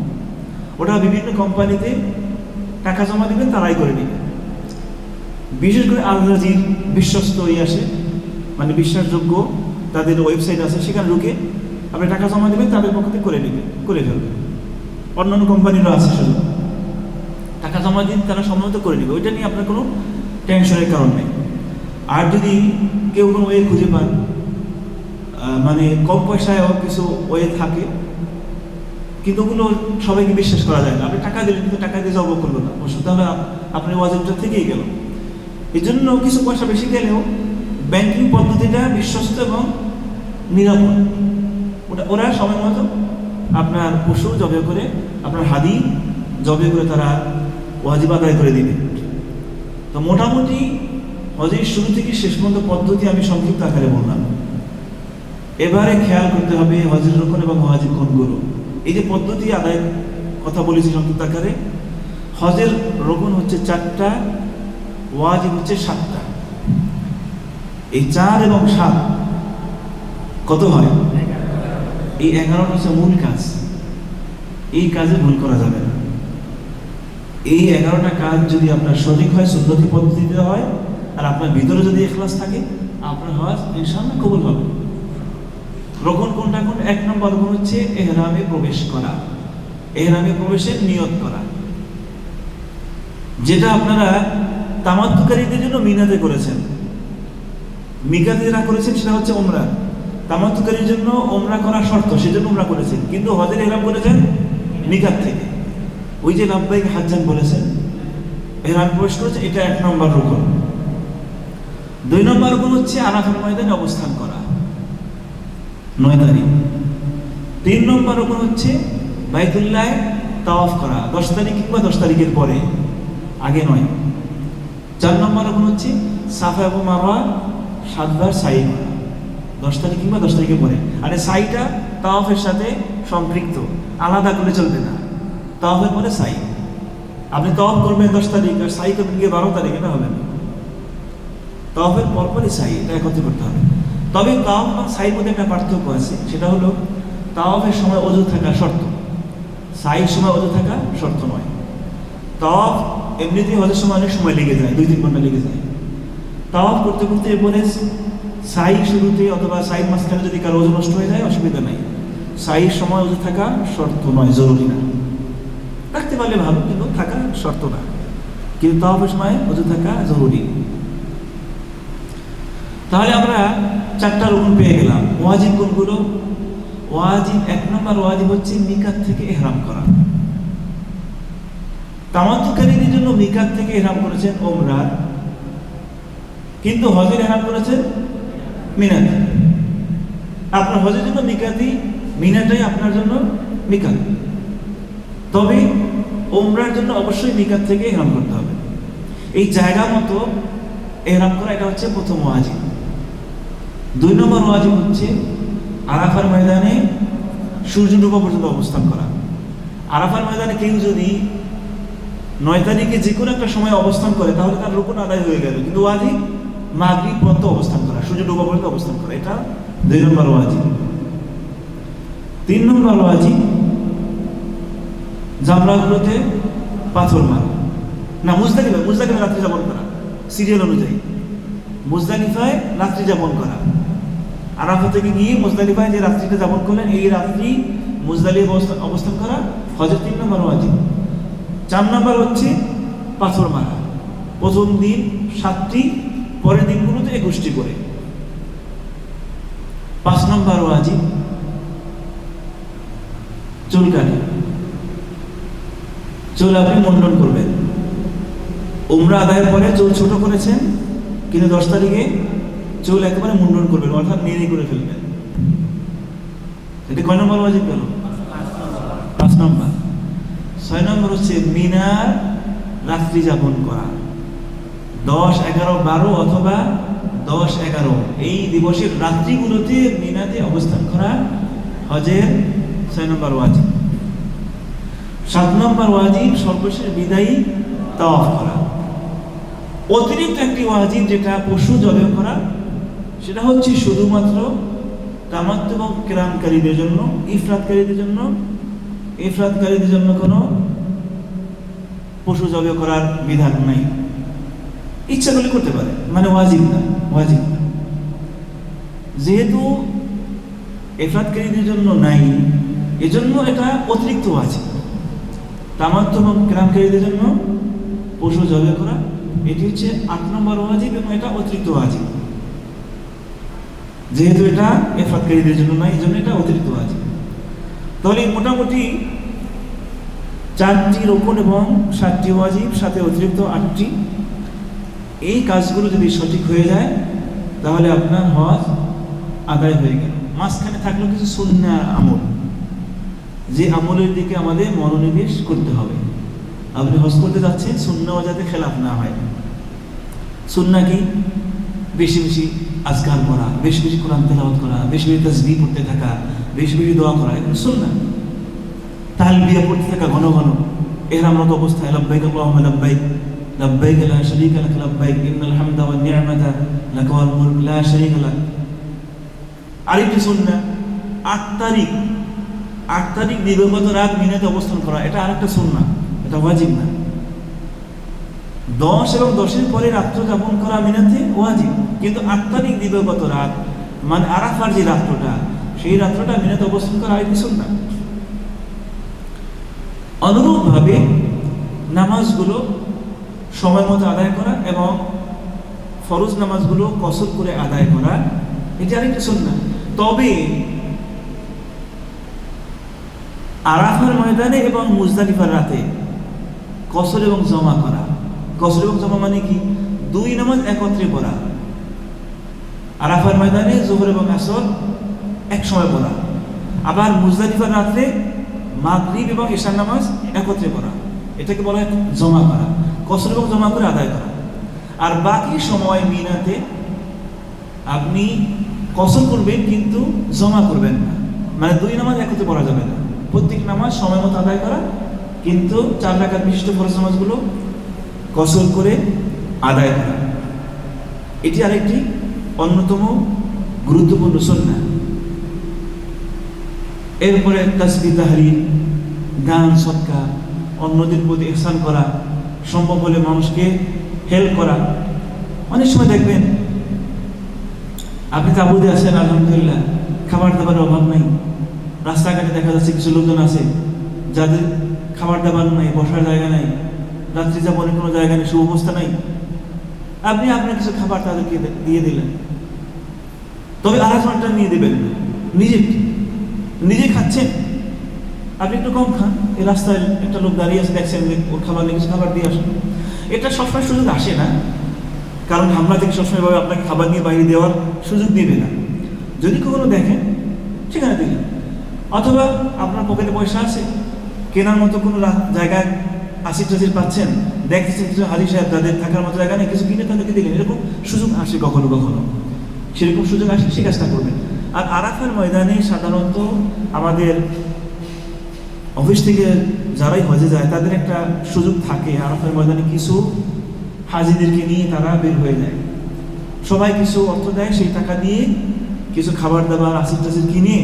ওটা বিভিন্ন কোম্পানিতে টাকা জমা দিবেন, তারাই করে নেবেন। বিশেষ করে আল-রাজির বিশ্বস্ত আসে, মানে বিশ্বাসযোগ্য তাদের ওয়েবসাইট আছে, সেখানে ঢুকে আপনি টাকা জমা দেবেন, তাদের পক্ষ থেকে করে ফেলবেন। অন্যান্য কোম্পানিরও আছে, শুধু টাকা জমা দিন, তারা সম্মত করে নেবে। ওইটা নিয়ে আপনার কোনো টেনশনের কারণ নেই। আর যদি কেউ কোনো ওয়ে খুঁজে পান, মানে কম পয়সায় কিছু ওয়ে থাকে, কিন্তু ওগুলো সবাইকে বিশ্বাস করা যায় না। আপনি টাকা দিলেন কিন্তু টাকা দিয়ে জব করলো না, তাহলে আপনার ওয়াজিবটা থেকেই গেল। এই জন্য কিছু পয়সা বেশি গেলেও ব্যাংকিং পদ্ধতিটা বিশ্বস্ত এবং নিরাপদ। ওরা সময় মতো আপনার পশু জবে করে, আপনার হাদি জবে করে তারা ওয়াজিব আদায় করে দিবে। তো মোটামুটি হজের শুরু থেকে শেষ পর্যন্ত পদ্ধতি আমি সংক্ষিপ্ত আকারে বললাম। এবারে খেয়াল করতে হবে হজের রুকন এবং ওয়াজিব কোনগুলো। এই যে পদ্ধতি আদায়ের কথা বলেছি সংক্ষিপ্ত আকারে, হজের রুকন হচ্ছে 4টা, ওয়াজিব হচ্ছে 7টা। এই 4 এবং 7 কত হয়? এই 11টা হচ্ছে মূল কাজ। এই কাজে ভুল করা যাবে না। এই 11টা কাজ যদি আপনার সঠিক হয়, সুন্নতি পদ্ধতিতে হয়, আর আপনার ভিতরে যদি ইখলাস থাকে, আপনার হজ ইনশাআল্লাহ কবুল হবে। রুকন কোনটা? 1 নম্বর রুকন হচ্ছে ইহরামে প্রবেশ করা, ইহরামে প্রবেশের নিয়ত করা, যেটা আপনারা তামাত্তুকারীদের জন্য মিনাতে করেছেন। মিকাতে যারা করেছেন সেটা হচ্ছে উমরা। তামাত্তুকারীর জন্য উমরা করা শর্ত, সেজন্য উমরা করেছেন, কিন্তু হজের ইহরাম করেছেন মিকাত থেকে। ওই যে লাব্বাইক হাজ্জান বলেছেন, ইহরামে প্রবেশ করেছে, এটা 1 নম্বর রুকন। 2 নম্বর রুকন হচ্ছে আরাফার ময়দানে অবস্থান করা 9 তারিখ। 3 নম্বর রুকন হচ্ছে বাইতুল্লাহ তাওয়াফ করা 10 তারিখ কিংবা 10 তারিখের পরে, আগে নয়। 4 নম্বর রুকন হচ্ছে সাফা এবং মারওয়া 7 বার সাই করা 10 তারিখ কিংবা 10 তারিখের পরে। আর এই সাইটা তাওয়াফের সাথে সম্পৃক্ত, আলাদা করে চলবে না। তাওয়াফের পরে সাই, আপনি তাওয়াফ করবেন 10 তারিখ আর সাই করবেন গিয়ে 12 তারিখ, এটা হবে না। তাওয়াফের পরপরই সাই, এটা একত্রে করতে হবে। তবে তাওয়াফ এবং সাইয়ের মধ্যে একটা পার্থক্য আছে, সেটা হলো তাওয়াফের সময় ওযু থাকা শর্ত, সাইয়ের সময় ওযু থাকা শর্ত নয়। তাওয়াফ এমনিতেই হজের সময় অনেক সময় লেগে যায়, 2-3 ঘন্টা লেগে যায়। তাওয়াফ করতে করতে এরপরে সাই শুরুতে অথবা সাইয়ের মাঝখানে যদি কারো ওযু নষ্ট হয়ে যায়, অসুবিধা নাই। সাইয়ের সময় ওযু থাকা শর্ত নয়, জরুরি না। থাকতে পারলে ভালো, কিন্তু থাকা শর্ত না। কিন্তু তাওয়াফের সময় ওযু থাকা জরুরি। তাহলে আমরা 4টা রুকন পেয়ে গেলাম। ওয়াজিব কোনগুলো? ওয়াজিব 1 নম্বর ওয়াজিব হচ্ছে মিকাত থেকে ইহরাম করা। তামাত্তুকারীদের জন্য মিকাত থেকে ইহরাম করেছেন উমরার, কিন্তু হজের ইহরাম করেছেন মিনাতে। আপনার হজের জন্য মিকাতি, মিনাটাই আপনার জন্য মিকাত। তবে উমরার জন্য অবশ্যই মিকাত থেকে ইহরাম করতে হবে। এই জায়গা মতো ইহরাম করা, এটা হচ্ছে প্রথম ওয়াজিব। 2 নম্বর ওয়াজিব হচ্ছে আরাফার ময়দানে সূর্য ডোবা পর্যন্ত অবস্থান করা। আরাফার ময়দানে কেউ যদি 9 তারিখে যে কোনো একটা সময় অবস্থান করে, তাহলে তার রুকন আদায় হয়ে গেল। কিন্তু ওয়াজিব মাগরিব পর্যন্ত অবস্থান করা, সূর্য ডোবা পর্যন্ত অবস্থান করা, এটা 2 নম্বর ওয়াজিব। 3 নম্বর ওয়াজিব জামরাগুলোতে পাথর মারা, না মুজদালিফায় রাত্রি যাপন করা, সিরিয়াল অনুযায়ী মুজদালিফায় রাত্রি যাপন করা। আরাফা থেকে গিয়ে মুজদালিফায় যে রাত্রিটা যাপন করলেন, এই রাত্রি মুজদালিফায় অবস্থান করা হজের 3 নম্বর ওয়াজিব। 4 নম্বর হচ্ছে পাথর মারা, প্রথম দিন 7টি, পরের দিনগুলোতে 21টি করে। 5 নম্বর ওয়াজিব চুল কাটা, চুল আপনি মুন্ডন করবেন। উমরা আদায়ের পরে চুল ছোট করেছেন, কিন্তু 10 তারিখে চুল একেবারে মুন্ডন করবেন, অর্থাৎ নেড়ে করে ফেলবেন। এটা কয় নম্বর ওয়াজিব গেল? 5 নম্বর। 6 নম্বর হচ্ছে মিনার রাত্রি যাপন করা, 10, 11, 12 অথবা 10, 11 এই দিবসের রাত্রিগুলোতে মিনাতে অবস্থান করা হজের 6 নম্বর ওয়াজিব। 7 নম্বর ওয়াজিব সর্বশেষ বিদায়ী তাওয়াফ করা। অতিরিক্ত একটি ওয়াজিব যেটা পশু জবাই করা, সেটা হচ্ছে শুধুমাত্র তামাত্তু এবং কিরানকারীদের জন্য। ইফরাতকারীদের জন্য কোনো পশু জবাই করার বিধান নাই, ইচ্ছা করলে করতে পারে, মানে ওয়াজিব না। যেহেতু ইফরাতকারীদের জন্য নাই, এজন্য এটা অতিরিক্ত ওয়াজিব। তামাত্তু এবং কিরানকারীদের জন্য পশু জবাই করা, এটি হচ্ছে 8 নম্বর ওয়াজিব, এবং এটা অতিরিক্ত ওয়াজিব। যেহেতু এটা ইফরাতকারীদের জন্য নয়, এই জন্য এটা অতিরিক্ত ওয়াজিব। তাহলে মোটামুটি 4টি রুকন এবং 7টি ওয়াজিব, সাথে অতিরিক্ত 8টি। এই কাজগুলো যদি সঠিক হয়ে যায়, তাহলে আপনার হজ আদায় হয়ে গেল। মাঝখানে থাকলো কিছু সুন্নাহ আমল, যে আমলের দিকে আমাদের মনোনিবেশ করতে হবে। আপনি হজ করতে যাচ্ছেন, সুন্নাহ যাতে খেলাফ না হয়। সুন্নাহ কি? বেশি বেশি আজকার করা, বেশি বেশি কোরআন তেলাওয়াত করা, বেশি বেশি তাসবিহ পড়তে থাকা, বেশি বেশি দোয়া করা, এগুলো সুন্নাহ। তালবিয়া পড়তে থাকা ঘন ঘন ইহরামরত অবস্থায়, লাব্বাইক আল্লাহুম্মা লাব্বাইক লাব্বাইক লা শারীকা লাক লাব্বাইক ইন্নাল হামদা ওয়ান নি'মাতা লাকা ওয়াল মুলক লা শারীকা লাক। আরেকটি সুন্নাহ 8 তারিখ দিবাগত রাত মিনাতে অবস্থান করা, এটা আরেকটা সুন্নাহ, এটা ওয়াজিব না। 10 এবং 10-এর পরে রাত্র যাপন করা মিনাতে ওয়াজিব, কিন্তু 8 তারিখ দিবাগত রাত মানে আরাফার যে রাত্রটা, সেই রাত্রটা মিনাতে অবস্থান করা আরেকটি সুন্নাহ। অনুরূপভাবে নামাজগুলো সময় মতো আদায় করা এবং ফরজ নামাজগুলো কসর করে আদায় করা, এটি আরেকটি সুন্নাহ। তবে আরাফার ময়দানে এবং মুজদালিফার রাতে কসর এবং জমা করা, কসর এবং জমা মানে কি? 2 নামাজ একত্রে পড়া। আরাফার ময়দানে যোহর এবং আসর এক সময় পড়া, আবার মুজদালিফার রাতে মাগরিব এবং ইশার নামাজ একত্রে পড়া, এটাকে বলা হয় জমা করা, কসর এবং জমা করে আদায় করা। আর বাকি সময় মিনাতে আপনি কসর করবেন কিন্তু জমা করবেন না, মানে 2 নামাজ একত্রে পড়া যাবে না। প্রত্যেক নামাজ সময় মতো আদায় করা, কিন্তু 4 রাকাত বিশিষ্ট ফরজ নামাজগুলো কসর করে আদায় করা, এটি আরেকটি অন্যতম গুরুত্বপূর্ণ সুন্নাহ। এরপরে তাসবিহ তাহলিল, দান সদকা, অন্যদের প্রতি ইহসান করা, সম্ভব হলে মানুষকে হেল্প করা। অনেক সময় দেখবেন আপনি তাঁবুতে আছেন, আলহামদুলিল্লাহ খাবার দাবারের অভাব নাই, রাস্তাঘাটে দেখা যাচ্ছে কিছু লোকজন আছে যাদের খাবার দাবার নাই, বসার জায়গা নাই, রাত্রি যাপনের কোনো জায়গা নেই, সুব্যবস্থা নাই। আপনি আপনার কিছু খাবার তাদেরকে দিয়ে দিলেন, তবে আরেকজনটা নিয়ে দেবেন না, নিজে খাচ্ছেন, আপনি একটু কম খান। এই রাস্তায় একটা লোক দাঁড়িয়ে আছে, দেখছেন ওর খাবার নিয়ে কিছু খাবার দিয়ে আসেন। এটা সবসময় সুযোগ আসে না, কারণ আমরা থেকে সবসময় ভাবে আপনাকে খাবার নিয়ে বাইরে দেওয়ার সুযোগ দিবে না। যদি কখনো দেখেন সেখানে দিলেন, অথবা আপনার পকেটে পয়সা আছে, কেনার মতো কোনো জায়গায় আসির টাসির পাচ্ছেন, দেখতেছেন কিছু হাজি সাহেব তাদের থাকার মতো জায়গা নেই, কিছু কিনে তাদেরকে দিলেন, এরকম সুযোগ আসে কখনো কখনো, সেরকম সুযোগ আসে, সে কাজটা করবেন। আর আরাফার ময়দানে সাধারণত আমাদের অফিস থেকে যারাই হজে যায় তাদের একটা সুযোগ থাকে, আরাফার ময়দানে কিছু হাজিদেরকে নিয়ে তারা বের হয়ে যায়, সবাই কিছু অর্থ দেয়, সেই টাকা দিয়ে কিছু খাবার দাবার আসির টাসির কিনে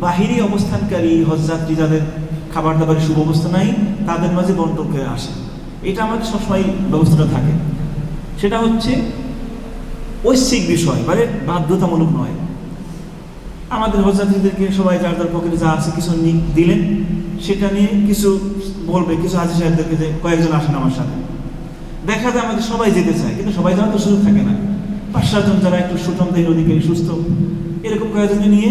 বাহিরে অবস্থানকারী হজযাত্রী যাদের খাবার দাবারের সুব্যবস্থা নাই তাদের মাঝে বন্টন করে আসে। এটা আমাদের সবসময় ব্যবস্থাটা থাকে। সেটা হচ্ছে ঐচ্ছিক বিষয়, মানে বাধ্যতামূলক নয়। আমাদের হজযাত্রীদেরকে সবাই যার যার পকেটে যা আছে কিছু দিলেন, সেটা নিয়ে কিছু বলবে কিছু হাজি সাহেবদেরকে যে কয়েকজন আসেন আমার সাথে। দেখা যায় আমাদের সবাই যেতে চায়, কিন্তু সবাই যাওয়ার তো সুযোগ থাকে না। 5-7 জন যারা একটু সুঠামদেহী অধিকারী, সুস্থ, এরকম কয়েকজনকে নিয়ে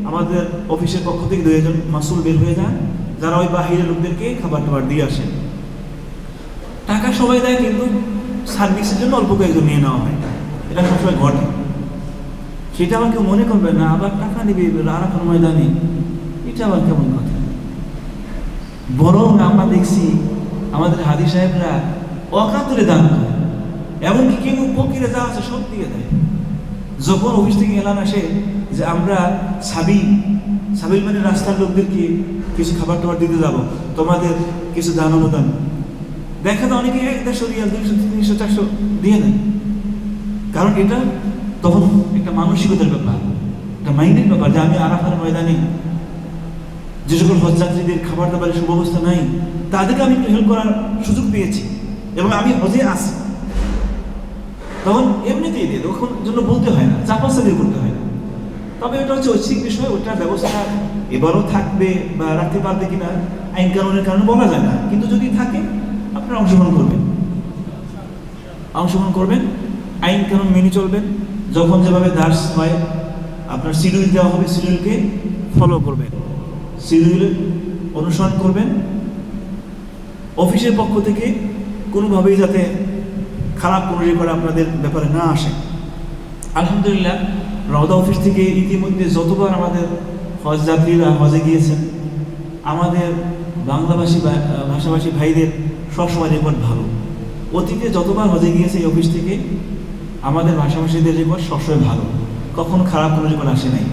আমাদের অফিসের পক্ষ থেকে 2 জন মাসুল বের হয়ে যান, যারা ওই বাহিরের লোকদেরকে খাবার টাবার দিয়ে আসেন। টাকা সবাই দেয়, কিন্তু সার্ভিসের জন্য অল্প কয়েকজন নিয়ে নেওয়া হয়, এটা সবসময় ঘটে। সেটা আবার কেউ মনে করবে না, আবার টাকা নিবে আরাফার ময়দানে, এটা আবার কেমন কথা। বরং আমরা দেখছি আমাদের হাজি সাহেবরা অকাতরে দান করে, এমনকি কেউ ফকিরে যা আছে সব দিয়ে দেয়। যখন অফিস থেকে এলান আসে যে আমরা সাবিল মানে রাস্তার লোকদেরকে কিছু খাবার টাবার দিতে যাবো, তোমাদের কিছু দান অনুদান, দেখা যায় অনেকে 100 রিয়াল 200 300 400 দিয়ে দেয়। কারণ এটা তখন একটা মানসিকতার ব্যাপার, একটা মাইন্ডের ব্যাপার, যে আমি আরাফার ময়দানে যে সকল হজযাত্রীদের খাবার দাবারের সুব্যবস্থা নাই তাদেরকে আমি একটু হেল্প করার সুযোগ পেয়েছি এবং আমি হজে আসি, তখন এমনিতেই দিয়ে তখন জন্য বলতে হয় না, চাপাচাপি করতে হয় না। তবে এটা হচ্ছে ঐচ্ছিক বিষয়, ওটার ব্যবস্থা এবারও থাকবে বা রাখতে পারবে কিনা আইন কানুনের কারণে বলা যায় না, কিন্তু যদি থাকে আপনারা অংশগ্রহণ করবেন, আইন কানুন মেনে চলবেন। যখন যেভাবে দাস হয় আপনার শিডিউল দেওয়া হবে, শিডিউলকে ফলো করবেন, শিডিউল অনুসরণ করবেন। অফিসের পক্ষ থেকে কোনোভাবেই যাতে খারাপ কোনো রেকর্ড আপনাদের ব্যাপারে না আসে। আলহামদুলিল্লাহ রওদা অফিস থেকে ইতিমধ্যে যতবার আমাদের হজযাত্রীরা হজে গিয়েছেন, আমাদের ভাষাভাষী ভাইদের সবসময় রেকর্ড ভালো। অতীতে যতবার হজে গিয়েছে এই অফিস থেকে আমাদের ভাষাভাষীদের রেকর্ড সবসময় ভালো, কখনো খারাপ কোনো রেকর্ড আসে নাই।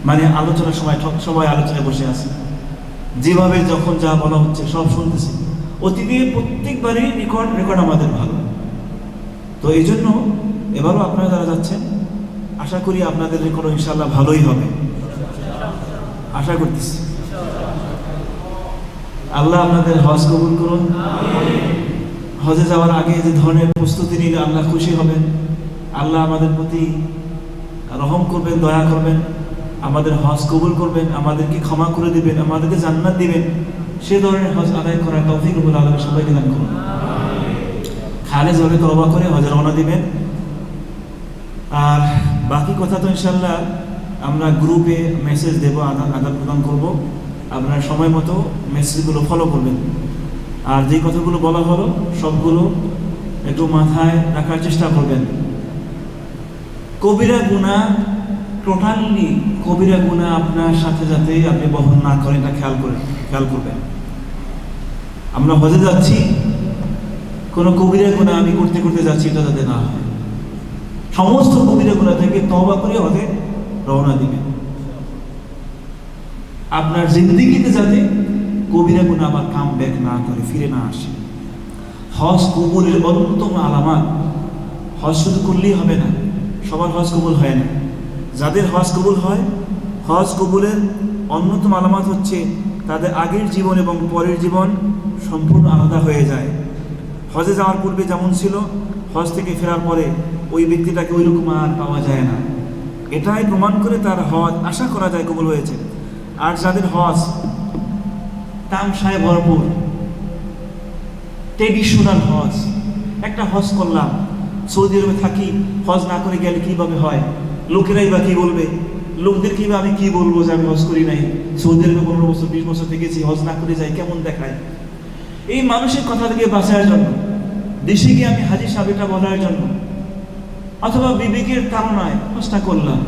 মানে আলোচনার সময় সবাই আলোচনায় বসে আছে, যেভাবে যখন যা বলা হচ্ছে সব শুনতেছি, অতীতে প্রত্যেকবারই রেকর্ড আমাদের ভালো। তো এই জন্য এবারও আপনারা যারা যাচ্ছেন, আশা করি আপনাদের রেকর্ড ইনশাআল্লাহ ভালোই হবে, আশা করতেছি। আল্লাহ আপনাদের হজ কবুল করুন। হজে যাওয়ার আগে যে ধরনের প্রস্তুতি নিলে আল্লাহ খুশি হবেন, আল্লাহ আমাদের প্রতি রহম করবেন, দয়া করবেন, আমাদের হজ কবুল করবেন, আমাদেরকে ক্ষমা করে দিবেন, আমাদেরকে জান্নাত দিবেন, সে ধরনের হজ আদায় করার তৌফিক রব্বুল আলামিন সবাইকে দান করুন। খালেজ ভাবে তওবা করে হজে রওনা দিবেন। আর বাকি কথা তো ইনশাআল্লাহ আমরা গ্রুপে মেসেজ দেবো, আদান প্রদান করবো, আপনারা সময় মতো মেসেজগুলো ফলো করবেন। আর যে কথাগুলো বলা হলো সবগুলো একটু মাথায় রাখার চেষ্টা করবেন। কবিরা গুনাহ, টোটালি কবিরা গুনাহ আপনার সাথে যাতে আপনি বহন না করেন, এটা খেয়াল করবেন। আমরা হজে যাচ্ছি, কোনো কবিরা গুনাহ আমি করতে করতে যাচ্ছি, এটা যাতে না হয়। সমস্ত কবিরা গুনাহ থেকে তওবা করে হজে রওনা দিবেন। আপনার জিন্দেগিতে যাতে কবিরা গুনাহ আবার কাম ব্যাক না করে, ফিরে না আসে। হজ কবুলের অন্যতম আলামত। হজ শুধু করলেই হবে না, সবার হজ কবুল হয় না। যাদের হজ কবুল হয়, হজ কবুলের অন্যতম আলামত হচ্ছে তাদের আগের জীবন এবং পরের জীবন সম্পূর্ণ আলাদা হয়ে যায়। হজে যাওয়ার পূর্বে যেমন ছিল, হজ থেকে ফেরার পরে ওই ব্যক্তিটাকে ওই রকম আর পাওয়া যায় না। এটাই প্রমাণ করে তার হজ আশা করা যায় কবুল হয়েছে। আর যাদের হজ তামসায় ভরপুর, ট্রেডিশনাল হজ, একটা হজ করলাম, সৌদি আরবে থাকি, হজ না করে গেলে কিভাবে হয়, লোকেরাই বা কি বলবে, লোকদের কিভাবে আমি কি বলবো যে আমি হজ করি নাই, সৌদি আরবে 15 বছর 20 বছর থেকেছি, হজ না করে যাই, কেমন দেখায়। এই মানুষের কথা থেকে বাঁচার জন্য, দেশে গিয়ে আমি হাজি সাহেব এটা বলার জন্য, অথবা বিবেকের তাড়নায় হজটা করলাম,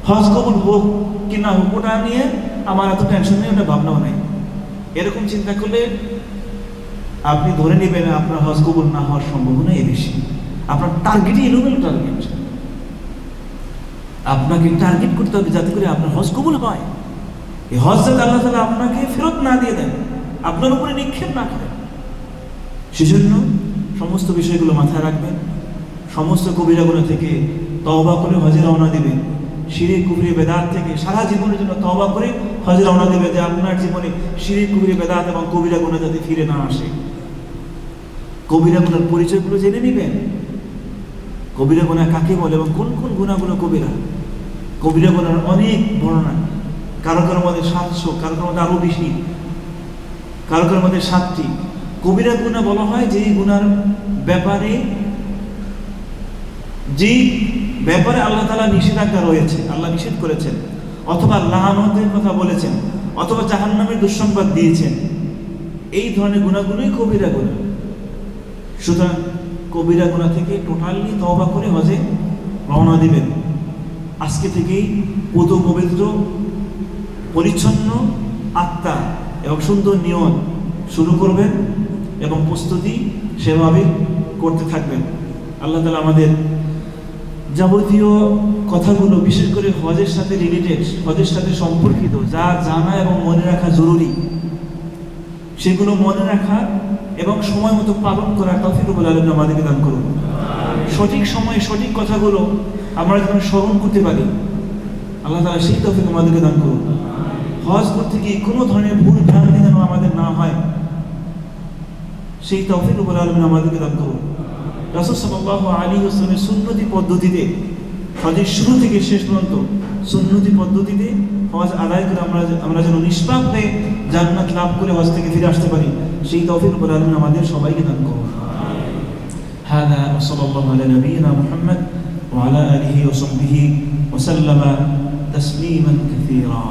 হজ কবুল হোক কি না হোক ওটা নিয়ে আমার এত টেনশন নেই, ওটা ভাবনাও নেই। এরকম চিন্তা করলে আপনি ধরে নেবেন আপনার হজ কবুল না হওয়ার সম্ভাবনা বেশি। আপনার টার্গেটই এলোমেলো টার্গেট। আপনাকে টার্গেট করতে হবে যাতে করে আপনার হজ কবুল হয়। এই হজ যাতে আল্লাহ তাআলা আপনাকে ফেরত না দিয়ে দেন, আপনার উপরে নিক্ষেপ না করেন। সেজন্য সমস্ত বিষয়গুলো মাথায় রাখবেন। সমস্ত কবিরা গুনাহ থেকে তওবা করে হজে রওনা দিবেন। শিরক কুফরি বেদাত থেকে সারা জীবনের জন্য তওবা করে হজে রওনা দিবেন, যে আপনার জীবনে শিরক কুফরি বেদাত এবং কবিরা গুনাহ যাতে ফিরে না আসে। কবিরা গুনার পরিচয়গুলো জেনে নেবেন। কবিরা গুনাহ কাকে বলে এবং কোন কোন গুনাহগুলো কবিরা। কবিরা গুনার অনেক বর্ণনা, কারো কারোর মধ্যে 700, কারো কারোর মধ্যে আরো বেশি, কারো কারোর মধ্যে 7টি। কবিরা গুনাহ বলা হয় যেই গুনার ব্যাপারে আল্লাহ তাআলা নিষেধাজ্ঞা রয়েছে, আল্লাহ নিষেধ করেছেন, অথবা লাআনতের কথা বলেছেন, অথবা জাহান্নামের দুঃসংবাদ দিয়েছেন। এই ধরনের গুনাহগুলোই কবিরা গুনাহ। সুতরাং কবিরা গুনাহ থেকে টোটালি তওবা করে হজে রওনা দিবেন। আজকে থেকেই পুত পবিত্র পরিচ্ছন্ন আত্মা এবং সুন্দর নিয়ত শুরু করবেন এবং প্রস্তুতি সেভাবে করতে থাকবেন। আল্লাহ তাআলা আমাদের যাবতীয় কথাগুলো, বিশেষ করে হজের সাথে রিলেটেড, হজের সাথে সম্পর্কিত যা জানা এবং মনে রাখা জরুরি, সেগুলো মনে রাখা এবং সময় মতো পালন করার তৌফিক রব্বুল আলামিন আমাদেরকে দান করুন। সঠিক সময়ে সঠিক কথাগুলো আমরা যেন স্মরণ করতে পারি, আল্লাহ তাআলা সেই তৌফিক আমাদেরকে দান করুন। হজ করতে গিয়ে কোনো ধরনের ভুল ভ্রান্তি যেন আমাদের না হয়, সেই তৌফিক রব্বুল আলামিন আমাদেরকে দান করুন। রাসূল সাল্লাল্লাহু আলাইহি ওয়াসাল্লামের সুন্নতি পদ্ধতিতে হজের শুরু থেকে শেষ পর্যন্ত সুন্নতি পদ্ধতিতে হজ আদায় করে আমরা যেন নিষ্পাপ হয়ে জান্নাত লাভ করে হজ থেকে ফিরে আসতে পারি, সেই তৌফিক রব্বুল আলামিন আমাদের সবাইকে দান করুন। হাদা ওয়া সাল্লাল্লাহু আলা নবিয়িনা মুহাম্মদ ওয়া আলা আলিহি ওয়া সাহবিহি ওয়া সাল্লামা তাসলিমান কাসীরা।